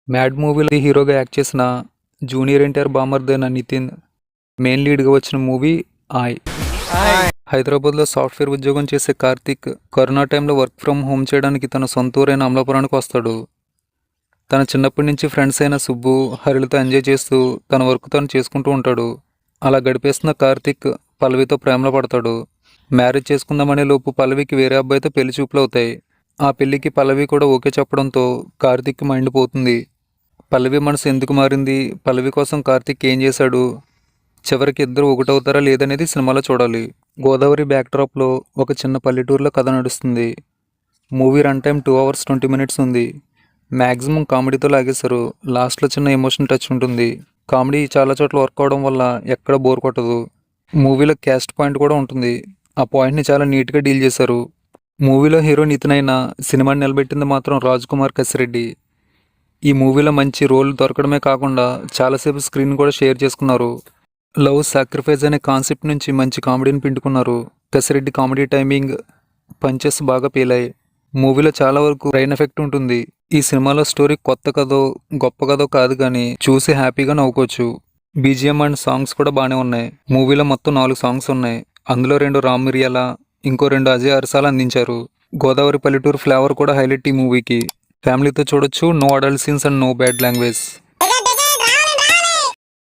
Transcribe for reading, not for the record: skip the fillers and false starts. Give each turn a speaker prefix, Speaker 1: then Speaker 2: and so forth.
Speaker 1: Mad మూవీలో హీరోగా act చేసిన జూనియర్ ఎన్టీఆర్ బామర్దైన నితిన్ మెయిన్ లీడ్గా వచ్చిన మూవీ ఆయ్. హైదరాబాద్లో సాఫ్ట్వేర్ ఉద్యోగం చేసే కార్తిక్ కరోనా టైంలో వర్క్ ఫ్రమ్ హోమ్ చేయడానికి తన సొంత ఊరైన అమలాపురానికి వస్తాడు. తన చిన్నప్పటి నుంచి ఫ్రెండ్స్ అయిన సుబ్బు, హరిలతో ఎంజాయ్ చేస్తూ తన వర్క్ తను చేసుకుంటూ ఉంటాడు. అలా గడిపేస్తున్న కార్తిక్ పల్లవితో ప్రేమలో పడతాడు. మ్యారేజ్ చేసుకుందామనే లోపు పల్లవికి వేరే అబ్బాయితో పెళ్లి చూపులు అవుతాయి. ఆ పెళ్లికి పల్లవి కూడా ఓకే చెప్పడంతో కార్తిక్ మైండ్ పోతుంది. పల్లవి మనసు ఎందుకు మారింది, పల్లవి కోసం కార్తిక్ ఏం చేశాడు, చివరికి ఇద్దరు ఒకటవుతారా లేదనేది సినిమాలో చూడాలి. గోదావరి బ్యాక్డ్రాప్లో ఒక చిన్న పల్లెటూరులో కథ నడుస్తుంది. Movie run time 2 hours 20 minutes ఉంది. మ్యాక్సిమం కామెడీతో లాగేశారు. లాస్ట్లో చిన్న ఎమోషన్ టచ్ ఉంటుంది. కామెడీ చాలా చోట్ల వర్క్ అవడం వల్ల ఎక్కడ బోర్ కొట్టదు. మూవీలో క్యాస్ట్ పాయింట్ కూడా ఉంటుంది. ఆ పాయింట్ని చాలా నీట్గా డీల్ చేశారు. మూవీలో హీరో నితిన్ అయినా సినిమాని నిలబెట్టింది మాత్రం రాజ్ కుమార్ కసిరెడ్డి. ఈ మూవీలో మంచి రోల్ దొరకడమే కాకుండా చాలాసేపు స్క్రీన్ కూడా షేర్ చేసుకున్నారు. లవ్ సాక్రిఫైస్ అనే కాన్సెప్ట్ నుంచి మంచి కామెడీని పిండుకున్నారు. కసిరెడ్డి కామెడీ టైమింగ్, పంచెస్ బాగా పేలాయి. మూవీలో చాలా వరకు రైన్ ఎఫెక్ట్ ఉంటుంది. ఈ సినిమాలో స్టోరీ కొత్త కథో గొప్ప కథో కాదు కానీ చూసి హ్యాపీగా నవ్వుకోవచ్చు. బీజిఎం అండ్ సాంగ్స్ కూడా బాగానే ఉన్నాయి. మూవీలో మొత్తం 4 సాంగ్స్ ఉన్నాయి. అందులో 2 రామ్ మిరియాల, ఇంకో 2 అజయ్ అరసాల అందించారు. గోదావరి పల్లెటూరు ఫ్లేవర్ కూడా హైలైట్ ఈ మూవీకి. ఫ్యామిలీతో చూడొచ్చు. No adult scenes and no bad language.